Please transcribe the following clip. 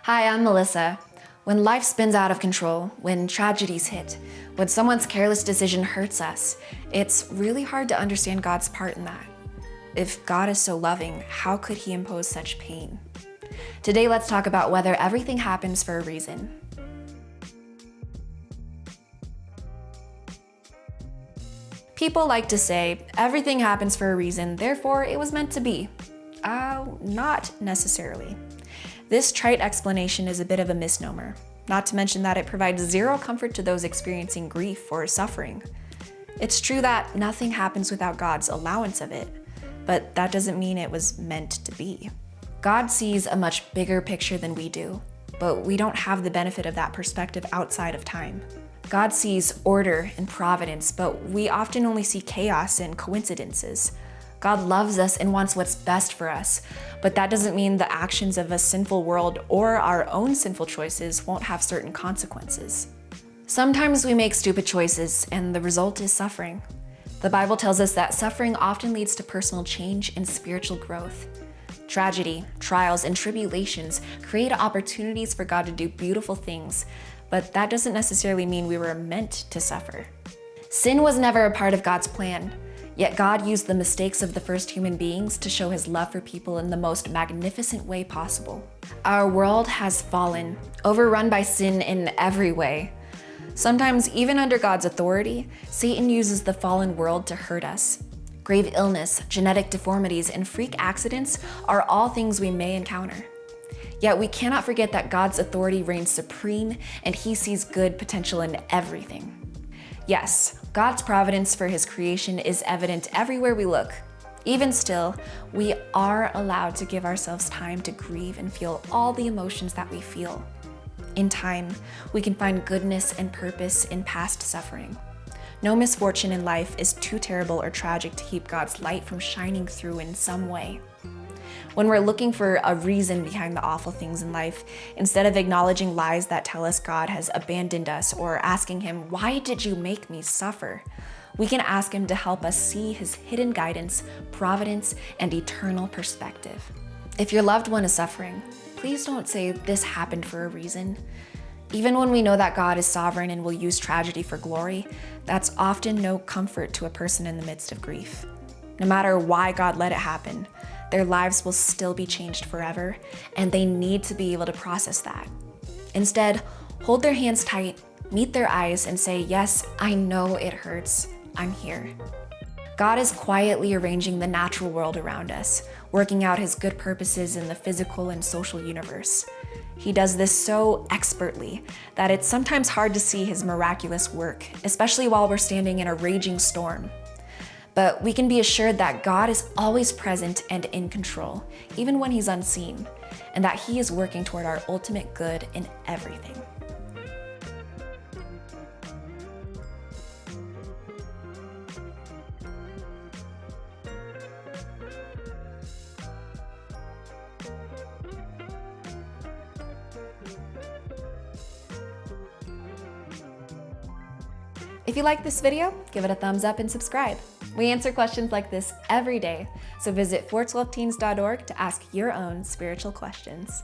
Hi, I'm Melissa. When life spins out of control, when tragedies hit, when someone's careless decision hurts us, it's really hard to understand God's part in that. If God is so loving, how could He impose such pain? Today, let's talk about whether everything happens for a reason. People like to say, everything happens for a reason, therefore it was meant to be. Not necessarily. This trite explanation is a bit of a misnomer, not to mention that it provides zero comfort to those experiencing grief or suffering. It's true that nothing happens without God's allowance of it, but that doesn't mean it was meant to be. God sees a much bigger picture than we do, but we don't have the benefit of that perspective outside of time. God sees order and providence, but we often only see chaos and coincidences. God loves us and wants what's best for us, but that doesn't mean the actions of a sinful world or our own sinful choices won't have certain consequences. Sometimes we make stupid choices and the result is suffering. The Bible tells us that suffering often leads to personal change and spiritual growth. Tragedy, trials, and tribulations create opportunities for God to do beautiful things, but that doesn't necessarily mean we were meant to suffer. Sin was never a part of God's plan. Yet God used the mistakes of the first human beings to show His love for people in the most magnificent way possible. Our world has fallen, overrun by sin in every way. Sometimes, even under God's authority, Satan uses the fallen world to hurt us. Grave illness, genetic deformities, and freak accidents are all things we may encounter. Yet we cannot forget that God's authority reigns supreme and He sees good potential in everything. Yes, God's providence for His creation is evident everywhere we look. Even still, we are allowed to give ourselves time to grieve and feel all the emotions that we feel. In time, we can find goodness and purpose in past suffering. No misfortune in life is too terrible or tragic to keep God's light from shining through in some way. When we're looking for a reason behind the awful things in life, instead of acknowledging lies that tell us God has abandoned us or asking Him, "Why did you make me suffer?" we can ask Him to help us see His hidden guidance, providence, and eternal perspective. If your loved one is suffering, please don't say this happened for a reason. Even when we know that God is sovereign and will use tragedy for glory, that's often no comfort to a person in the midst of grief. No matter why God let it happen, their lives will still be changed forever, and they need to be able to process that. Instead, hold their hands tight, meet their eyes, and say, "Yes, I know it hurts. I'm here." God is quietly arranging the natural world around us, working out His good purposes in the physical and social universe. He does this so expertly that it's sometimes hard to see His miraculous work, especially while we're standing in a raging storm. But we can be assured that God is always present and in control, even when He's unseen, and that He is working toward our ultimate good in everything. If you like this video, give it a thumbs up and subscribe. We answer questions like this every day, so visit 412teens.org to ask your own spiritual questions.